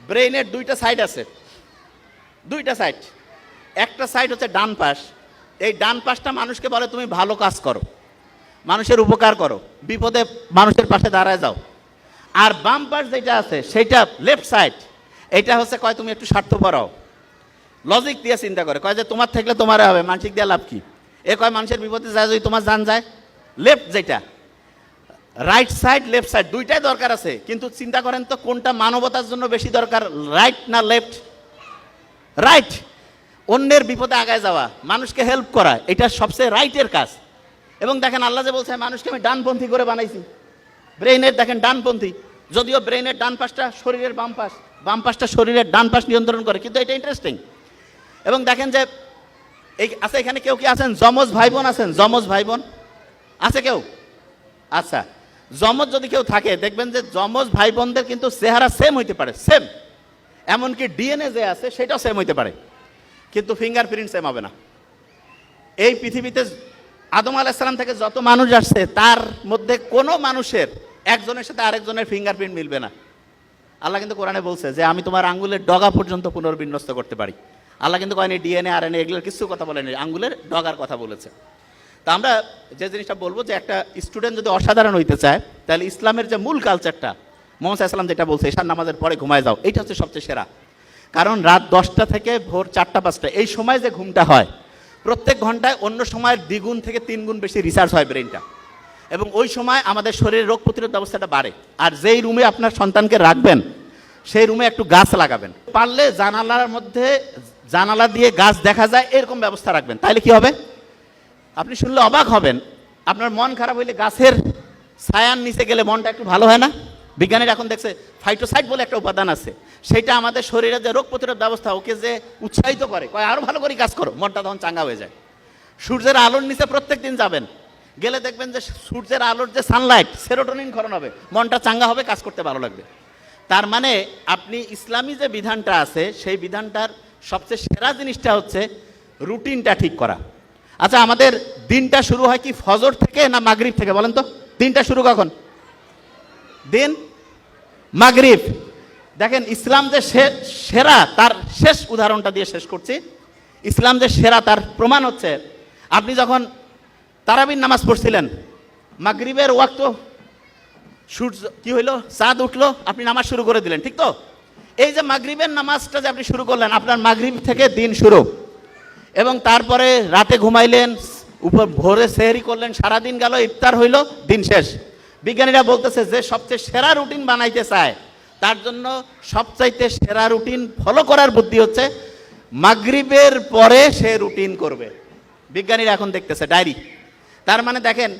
ব্রেইনের দুইটা সাইড আছে, দুইটা সাইড। একটা সাইড হচ্ছে ডান পাশ। এই ডান পাশটা মানুষকে বলে তুমি ভালো কাজ করো, মানুষের উপকার করো, বিপদে মানুষের পাশে দাঁড়ায় যাও। আর বাম পাশ যেটা আছে সেটা লেফট সাইড, এটা হচ্ছে কয় তুমি একটু স্বার্থপর হও, লজিক দিয়ে চিন্তা করে, কয় যে তোমার থাকলে তোমার হবে, মানসিক দিয়ে লাভ কি। এ কয় মানুষের বিপদে যায় যদি তোমার জান যায়। লেফট যেটা, রাইট সাইড লেফট সাইড দুইটাই দরকার আছে, কিন্তু চিন্তা করেন তো কোনটা মানবতার জন্য বেশি দরকার, রাইট না লেফট? রাইট। অন্যের বিপদে আগায় যাওয়া, মানুষকে হেল্প করা, এটা সবচেয়ে রাইটের কাজ। এবং দেখেন আল্লাহ যে বলছে মানুষকে আমি ডানপন্থী করে বানাইছি, ব্রেইনের দেখেন ডানপন্থী, যদিও ব্রেইনের ডান পাশটা শরীরের বাম পাশ, বাম পাশটা শরীরের ডান পাশ নিয়ন্ত্রণ করে, কিন্তু এটা ইন্টারেস্টিং। এবং দেখেন যে এই আছে এখানে কেউ কি আছেন যমজ ভাই বোন আছেন? যমজ ভাই বোন আছে কেউ? আচ্ছা, যমজ যদি কেউ থাকে দেখবেন যে যমজ ভাই বোনদের কিন্তু চেহারা সেম হইতে পারে, সেম, এমনকি ডিএনএ যে আছে সেটাও সেম হইতে পারে, কিন্তু ফিঙ্গারপ্রিন্ট সেম হবে না। এই পৃথিবীতে আদম আলাইহিস সালাম থেকে যত মানুষ আসছে তার মধ্যে কোনো মানুষের একজনের সাথে আরেকজনের ফিঙ্গারপ্রিন্ট মিলবে না। আল্লাহ কিন্তু কোরআনে বলছে যে আমি তোমার আঙ্গুলের ডগা পর্যন্ত পুনর্বিন্যস্ত করতে পারি। আল্লাহ কিন্তু কয়নি ডিএনএ আরএনএ এগুলোর কিছু কথা বলেনি, আঙ্গুলের ডগার কথা বলেছে। তা আমরা যে জিনিসটা বলবো যে একটা স্টুডেন্ট যদি অসাধারণ হইতে চায় তাহলে ইসলামের যে মূল কালচারটা মুহাম্মদ সাল্লাল্লাহু আলাইহি ওয়াসাল্লাম যেটা বলছে ঈশার নামাজের পরে ঘুমায় যাও, এইটা হচ্ছে সবচেয়ে সেরা। কারণ রাত 10টা থেকে ভোর 4টা-5টা এই সময় যে ঘুমটা হয় প্রত্যেক ঘন্টায় অন্য সময়ের দ্বিগুণ থেকে 3 গুণ বেশি রিসার্চ হয় ব্রেনটা, এবং ওই সময় আমাদের শরীরের রোগ প্রতিরোধ ব্যবস্থাটা বাড়ে। আর যেই রুমে আপনার সন্তানকে রাখবেন সেই রুমে একটু গাছ লাগাবেন, পারলে জানালার মধ্যে জানালা দিয়ে গাছ দেখা যায় এরকম ব্যবস্থা রাখবেন, তাহলে কি হবে আপনি শুনলে অবাক হবেন। আপনার মন খারাপ হইলে গাছের ছায়ার নিচে গেলে মনটা একটু ভালো হয় না? বিজ্ঞানীরা এখন দেখছে ফাইটোসাইট বলে একটা উপাদান আছে, সেটা আমাদের শরীরের যে রোগ প্রতিরোধ ব্যবস্থা ওকে যে উৎসাহিত করে, কয় আরো ভালো করে কাজ করো, মনটা তখন চাঙ্গা হয়ে যায়। সূর্যের আলোর নিচে প্রত্যেক দিন যাবেন, গেলে দেখবেন যে সূর্যের আলোর যে সানলাইট সেরোটোনিন ক্ষরণ হবে, মনটা চাঙ্গা হবে, কাজ করতে ভালো লাগবে। তার মানে আপনি ইসলামী যে বিধানটা আছে সেই বিধানটার সবচেয়ে সেরা জিনিসটা হচ্ছে রুটিনটা ঠিক করা। আচ্ছা, আমাদের দিনটা শুরু হয় কি ফজর থেকে না মাগরিব থেকে বলেন তো? দিনটা শুরু কখন? দিন মাগরিব। দেখেন ইসলাম যে সেরা তার শেষ উদাহরণটা দিয়ে শেষ করছি। ইসলাম যে সেরা তার প্রমাণ হচ্ছে আপনি যখন তারাবির নামাজ পড়ছিলেন, মাগরিবের ওয়াক্ত সূর্য কি হইলো, চাঁদ উঠলো, আপনি নামাজ শুরু করে দিলেন, ঠিক তো? এই যে মাগরিবের নামাজটা যে আপনি শুরু করলেন, আপনার মাগরিব থেকে দিন শুরু, এবং তারপরে রাতে ঘুমাইলেন, উপর ভোরে সেহরি করলেন, সারাদিন গেল, ইফতার হইল, দিন শেষ। বিজ্ঞানীরা বলতেছে যে সবচেয়ে সেরা রুটিন বানাইতে চায় তার জন্য সবচাইতে সেরা রুটিন ফলো করার বুদ্ধি হচ্ছে মাগরিবের পরে সে রুটিন করবে। বিজ্ঞানীরা এখন দেখতেছে ডায়েরি। তার মানে দেখেন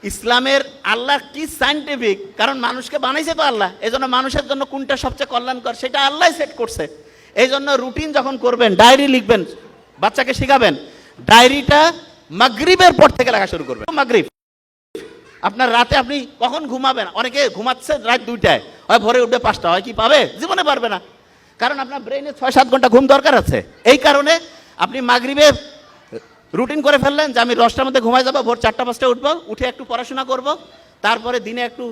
ইসলামের আল্লাহ কি সায়েন্টিফিক, কারণ মানুষকে বানাইছে তো আল্লাহ, এই জন্য মানুষের জন্য কোনটা সবচেয়ে কল্যাণকর সেটা আল্লাহ সেট করছে। এই জন্য রুটিন যখন করবেন, ডায়েরি লিখবেন, বাচ্চাকে শেখাবেন, ডায়েরিটা মাগরিবের পর থেকে লেখা শুরু করবেন। মাগরিব আপনার রাতে আপনি কখন ঘুমাবেন? অনেকে ঘুমাচ্ছে রাত 2টায়, হয় ভোরে উঠবে 5টা, হয় কি পাবে? জীবনে পারবে না, কারণ আপনার ব্রেইনে 6-7 ঘন্টা ঘুম দরকার আছে। এই কারণে আপনি মাগরিবে রুটিন করে ফেললেন যে আমি 10টার মধ্যে ঘুমাই যাবো, ভোর 4টা-5টায় উঠবো, উঠে একটু পড়াশোনা করব, তারপরে দিনে একটু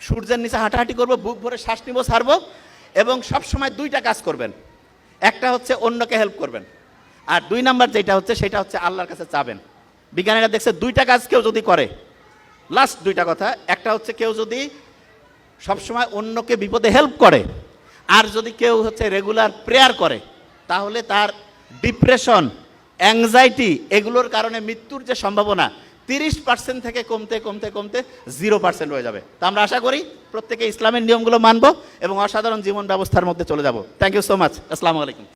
সূর্যের নিচে হাঁটাহাঁটি করব, বুক ভরে শ্বাস নিব, ছাড়বো, এবং সবসময় 2টা কাজ করবেন। একটা হচ্ছে অন্যকে হেল্প করবেন, আর 2 নাম্বার যেটা হচ্ছে সেটা হচ্ছে আল্লাহর কাছে চাবেন। বিজ্ঞানীরা দেখছে 2টা কাজ কেউ যদি করে, লাস্ট 2টা কথা, একটা হচ্ছে কেউ যদি সবসময় অন্যকে বিপদে হেল্প করে, আর যদি কেউ হচ্ছে রেগুলার প্রেয়ার করে, তাহলে তার ডিপ্রেশন, অ্যাংজাইটি এগুলোর কারণে মৃত্যুর যে সম্ভাবনা 30% থেকে কমতে কমতে কমতে 0% হয়ে যাবে। তো আমরা আশা করি প্রত্যেকে ইসলামের নিয়মগুলো মানবো এবং অসাধারণ জীবন ব্যবস্থার মধ্যে চলে যাব। Thank you so much. আসসালামু আলাইকুম।